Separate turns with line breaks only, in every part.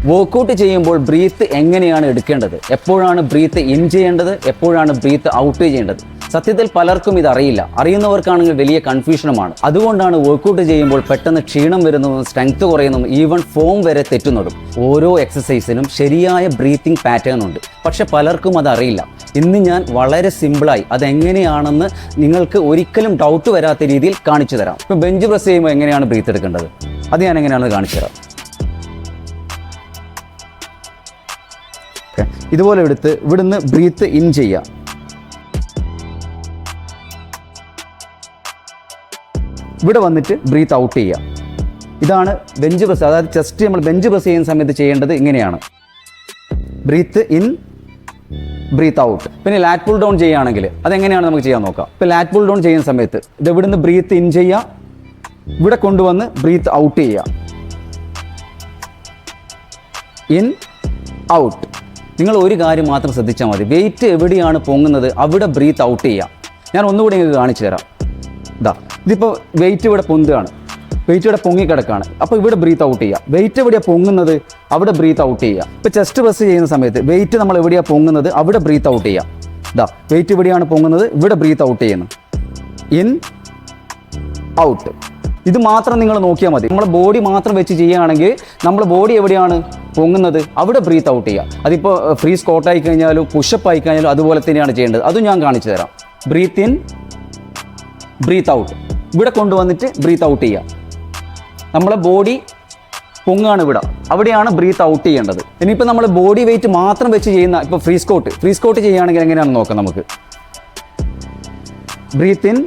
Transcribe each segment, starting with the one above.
Workout ചെയ്യുമ്പോൾ breath എങ്ങനെയാണ് എടുക്കേണ്ടത്, എപ്പോഴാണ് ബ്രീത്ത് ഇൻ ചെയ്യേണ്ടത്, എപ്പോഴാണ് ബ്രീത്ത് ഔട്ട് ചെയ്യേണ്ടത്, സത്യത്തിൽ പലർക്കും ഇത് അറിയില്ല. അറിയുന്നവർക്കാണെങ്കിൽ വലിയ കൺഫ്യൂഷനുമാണ്. അതുകൊണ്ടാണ് വർക്കൗട്ട് ചെയ്യുമ്പോൾ പെട്ടെന്ന് ക്ഷീണം വരുന്നതും സ്ട്രെങ്ത് കുറയുന്നതും ഈവൻ ഫോം വരെ തെറ്റുന്നതും. ഓരോ എക്സസൈസിനും ശരിയായ ബ്രീത്തിങ് പാറ്റേൺ ഉണ്ട്, പക്ഷെ പലർക്കും അത് അറിയില്ല. ഇന്ന് ഞാൻ വളരെ സിമ്പിളായി അതെങ്ങനെയാണെന്ന് നിങ്ങൾക്ക് ഒരിക്കലും ഡൗട്ട് വരാത്ത രീതിയിൽ കാണിച്ചു തരാം. ഇപ്പം ബെഞ്ച് പ്രസ് ചെയ്യുമ്പോൾ എങ്ങനെയാണ് ബ്രീത്ത് എടുക്കേണ്ടത് അത് ഞാൻ എങ്ങനെയാണെന്ന് കാണിച്ചു തരാം. ഇതുപോലെ എടുത്ത് ഇവിടുന്ന് ബ്രീത്ത് ഇൻ ചെയ്യുക. ഇവിടെ വന്നിട്ട് ബ്രീത്ത് ഔട്ട് ചെയ്യുക. ഇതാണ് ബെഞ്ച് പ്രസ്. അതായത് ചെസ്റ്റ് നമ്മൾ ബെഞ്ച് പ്രസ് ചെയ്യുന്ന സമയത്ത് ചെയ്യേണ്ടത് ഇങ്ങനെയാണ്. Breath in, breath out. പിന്നെ ലാറ്റ് പുൾ ഡൗൺ ചെയ്യുകയാണെങ്കിൽ അതെങ്ങനെയാണ് നമുക്ക് ചെയ്യാൻ നോക്കാം. ഇപ്പോൾ ലാറ്റ് പുൾ ഡൗൺ ചെയ്യുന്ന സമയത്ത് ഇത് ഇവിടുന്ന് ബ്രീത്ത് ഇൻ ചെയ്യുക, ഇവിടെ കൊണ്ടുവന്ന് ബ്രീത്ത് ഔട്ട് ചെയ്യുക. In, out. നിങ്ങൾ ഒരു കാര്യം മാത്രം ശ്രദ്ധിച്ചാൽ മതി. വെയിറ്റ് എവിടെയാണ് പൊങ്ങുന്നത് അവിടെ ബ്രീത്ത് ഔട്ട് ചെയ്യുക. ഞാൻ ഒന്നുകൂടി നിങ്ങൾക്ക് കാണിച്ചു തരാം. ഇതിപ്പോൾ വെയിറ്റ് ഇവിടെ പൊന്തുകയാണ്, വെയിറ്റ് ഇവിടെ പൊങ്ങിക്കിടക്കാണ്. അപ്പോൾ ഇവിടെ ബ്രീത്ത് ഔട്ട് ചെയ്യുക. വെയിറ്റ് എവിടെയാണ് പൊങ്ങുന്നത് അവിടെ ബ്രീത്ത് ഔട്ട് ചെയ്യുക. ഇപ്പോൾ ചെസ്റ്റ് പ്രസ് ചെയ്യുന്ന സമയത്ത് വെയിറ്റ് നമ്മൾ എവിടെയാണ് പൊങ്ങുന്നത് അവിടെ ബ്രീത്ത് ഔട്ട് ചെയ്യുക. വെയിറ്റ് എവിടെയാണ് പൊങ്ങുന്നത് ഇവിടെ ബ്രീത്ത് ഔട്ട് ചെയ്യുന്നു. In, out. ഇത് മാത്രം നിങ്ങൾ നോക്കിയാൽ മതി. നമ്മൾ ബോഡി മാത്രം വെച്ച് ചെയ്യുകയാണെങ്കിൽ നമ്മൾ ബോഡി എവിടെയാണ് പൊങ്ങുന്നത് അവിടെ ബ്രീത്ത് ഔട്ട് ചെയ്യുക. അതിപ്പോൾ ഫ്രീ സ്ക്വാട്ട് ആയി കഴിഞ്ഞാലും പുഷപ്പ് ആയി കഴിഞ്ഞാലും അതുപോലെ തന്നെയാണ് ചെയ്യേണ്ടത്. അതും ഞാൻ കാണിച്ചു തരാം. Breath in, breath out. ഇവിടെ കൊണ്ടുവന്നിട്ട് ബ്രീത്ത് ഔട്ട് ചെയ്യുക. നമ്മളെ ബോഡി പൊങ്ങാണ് ഇവിടെ, അവിടെയാണ് ബ്രീത്ത് ഔട്ട് ചെയ്യേണ്ടത്. ഇനിയിപ്പോൾ നമ്മൾ ബോഡി വെയിറ്റ് മാത്രം വെച്ച് ചെയ്യുന്ന ഇപ്പോൾ ഫ്രീ സ്ക്വാട്ട് ചെയ്യുകയാണെങ്കിൽ എങ്ങനെയാണെന്ന് നോക്കാം നമുക്ക്. Breath in,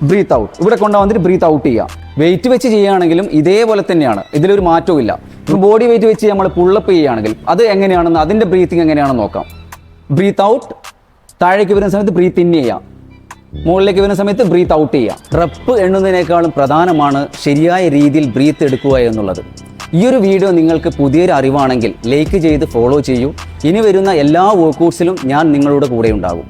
breath out. ഇവിടെ കൊണ്ടുവന്നിട്ട് ബ്രീത്ത് ഔട്ട് ചെയ്യുക. വെയിറ്റ് വെച്ച് ചെയ്യുകയാണെങ്കിലും ഇതേപോലെ തന്നെയാണ്, ഇതിലൊരു മാറ്റവും ഇല്ല. ബോഡി വെയിറ്റ് വെച്ച് നമ്മൾ പുള്ളപ്പ് ചെയ്യുകയാണെങ്കിൽ അത് എങ്ങനെയാണെന്ന് അതിൻ്റെ ബ്രീത്തിങ് എങ്ങനെയാണെന്ന് നോക്കാം. ബ്രീത്ത് ഔട്ട്, താഴേക്ക് വരുന്ന സമയത്ത് ബ്രീത്ത് ഇൻ ചെയ്യാം, മുകളിലേക്ക് വരുന്ന സമയത്ത് ബ്രീത്ത് ഔട്ട് ചെയ്യാം. റെപ്പ് എണ്ണുന്നതിനേക്കാളും പ്രധാനമാണ് ശരിയായ രീതിയിൽ ബ്രീത്ത് എടുക്കുക എന്നുള്ളത്. ഈ ഒരു വീഡിയോ നിങ്ങൾക്ക് പുതിയൊരു അറിവാണെങ്കിൽ ലൈക്ക് ചെയ്ത് ഫോളോ ചെയ്യൂ. ഇനി വരുന്ന എല്ലാ വർക്കൗട്ട്സിലും ഞാൻ നിങ്ങളുടെ കൂടെ ഉണ്ടാകും.